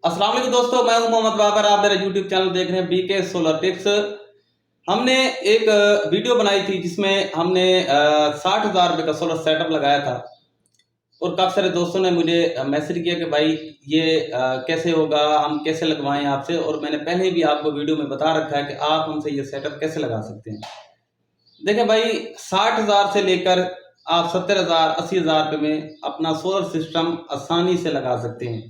अस्सलाम वालेकुम दोस्तों, मैं हूं मोहम्मद बाबर। आप मेरा यूट्यूब चैनल देख रहे हैं बीके सोलर टिप्स। हमने एक वीडियो बनाई थी जिसमें हमने 60,000 रुपये का सोलर सेटअप लगाया था और काफ़ी सारे दोस्तों ने मुझे मैसेज किया कि भाई ये कैसे होगा, हम कैसे लगवाएं आपसे। और मैंने पहले भी आपको वीडियो में बता रखा है कि आप हमसे ये सेटअप कैसे लगा सकते हैं। देखें भाई, 60,000 से लेकर आप 70,000 80,000 रुपये में अपना सोलर सिस्टम आसानी से लगा सकते हैं।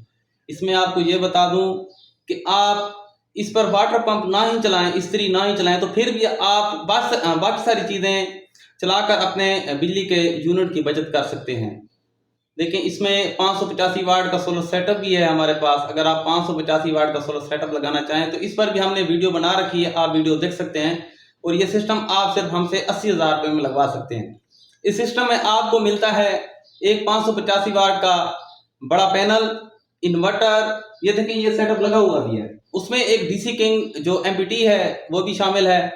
इसमें आपको ये बता दूं कि आप इस पर वाटर पंप ना ही चलाएं, इस्त्री ना ही चलाएं, तो फिर भी आप बाकी सारी चीज़ें चलाकर अपने बिजली के यूनिट की बचत कर सकते हैं। देखिए, इसमें 585 वाट का सोलर सेटअप भी है हमारे पास। अगर आप 585 वाट का सोलर सेटअप लगाना चाहें तो इस पर भी हमने वीडियो बना रखी है, आप वीडियो देख सकते हैं। और ये सिस्टम आप सिर्फ हमसे 80,000 रुपये में लगवा सकते हैं। इस सिस्टम में आपको मिलता है एक 585 वाट का बड़ा पैनल, इन्वर्टर, ये देखिए ये सेटअप लगा हुआ भी है। उसमें एक डीसी किंग जो एमपीटी है वो भी शामिल है,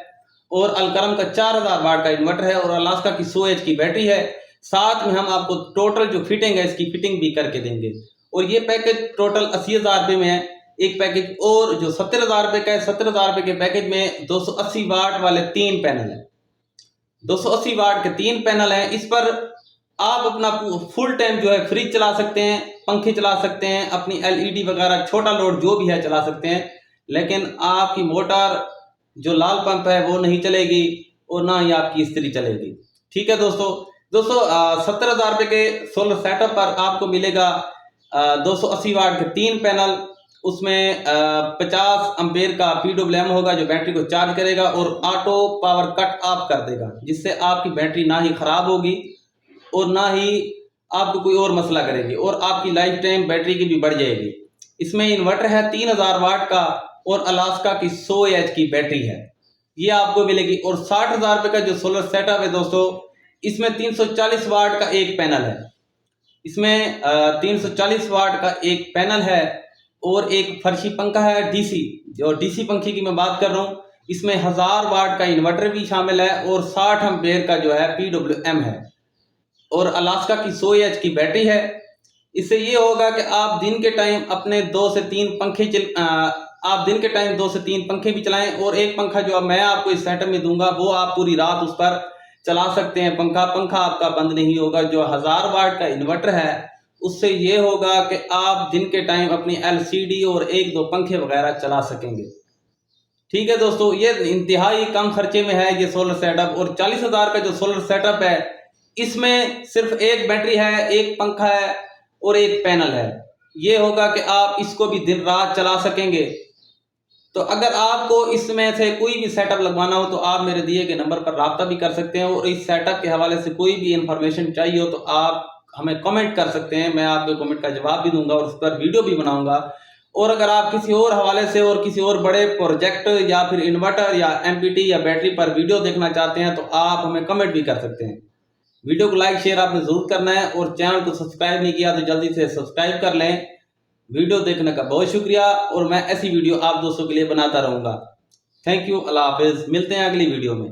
और अलकरम का 4000 वाट का इन्वर्टर है, और अलास्का की 100 एच की बैटरी है। साथ में हम आपको टोटल जो फिटिंग है इसकी फिटिंग भी करके देंगे। और ये पैकेज टोटल 80,000 रुपये में है। एक पैकेज और जो 70,000 रुपये का है, 70,000 रुपये के पैकेज में 280 वाट वाले 3 पैनल है। 280 वाट के 3 पैनल हैं। इस पर आप अपना फुल टाइम जो है फ्रिज चला सकते हैं, पंखे चला सकते हैं, अपनी एलईडी वगैरह छोटा लोड जो भी है चला सकते हैं। लेकिन आपकी मोटर जो लाल पंप है वो नहीं चलेगी, और ना ही आपकी इस्त्री चलेगी। ठीक है दोस्तों। 70,000 रुपये के सोलर सेटअप पर आपको मिलेगा 280 वाट के 3 पैनल। उसमें 50 एम्पेयर का PWM होगा जो बैटरी को चार्ज करेगा और ऑटो पावर कट ऑफ कर देगा, जिससे आपकी बैटरी ना ही खराब होगी और ना ही आपको कोई और मसला करेगी, और आपकी लाइफ टाइम बैटरी की भी बढ़ जाएगी। इसमें इन्वर्टर है 3000 वाट का, और अलास्का की 100 एच की बैटरी है, ये आपको मिलेगी। और 60,000 रुपये का जो सोलर सेटअप है दोस्तों, इसमें 340 वाट का एक पैनल है। इसमें 340 वाट का एक पैनल है, और एक फर्शी पंखा है डीसी, जो डीसी पंखे की मैं बात कर रहा हूँ। इसमें 1000 वाट का इन्वर्टर भी शामिल है, और 60 एम्पेयर का जो है PWM है, और अलास्का की 100 एच की बैटरी है। इससे ये होगा कि आप दिन के टाइम अपने 2 से 3 पंखे आप दिन के टाइम 2 से 3 पंखे भी चलाएं, और एक पंखा जो मैं आपको इस सेटअप में दूंगा वो आप पूरी रात उस पर चला सकते हैं। पंखा आपका बंद नहीं होगा। जो 1000 वाट का इन्वर्टर है उससे ये होगा कि आप दिन के टाइम अपनी LCD और 1-2 पंखे वगैरह चला सकेंगे। ठीक है दोस्तों, ये इंतहाई कम खर्चे में है ये सोलर सेटअप। और 40,000 का जो सोलर सेटअप है, इसमें सिर्फ एक बैटरी है, एक पंखा है और एक पैनल है। ये होगा कि आप इसको भी दिन रात चला सकेंगे। तो अगर आपको इसमें से कोई भी सेटअप लगवाना हो तो आप मेरे दिए गए नंबर पर राब्ता भी कर सकते हैं, और इस सेटअप के हवाले से कोई भी इंफॉर्मेशन चाहिए हो तो आप हमें कमेंट कर सकते हैं। मैं आपके कमेंट का जवाब भी दूंगा और उस पर वीडियो भी बनाऊंगा। और अगर आप किसी और हवाले से और किसी और बड़े प्रोजेक्ट या फिर इन्वर्टर या एमपीटी या बैटरी पर वीडियो देखना चाहते हैं तो आप हमें कमेंट भी कर सकते हैं। वीडियो को लाइक शेयर आपने जरूर करना है, और चैनल को सब्सक्राइब नहीं किया तो जल्दी से सब्सक्राइब कर लें। वीडियो देखने का बहुत शुक्रिया, और मैं ऐसी वीडियो आप दोस्तों के लिए बनाता रहूंगा। थैंक यू, अल्लाह हाफिज। मिलते हैं अगली वीडियो में।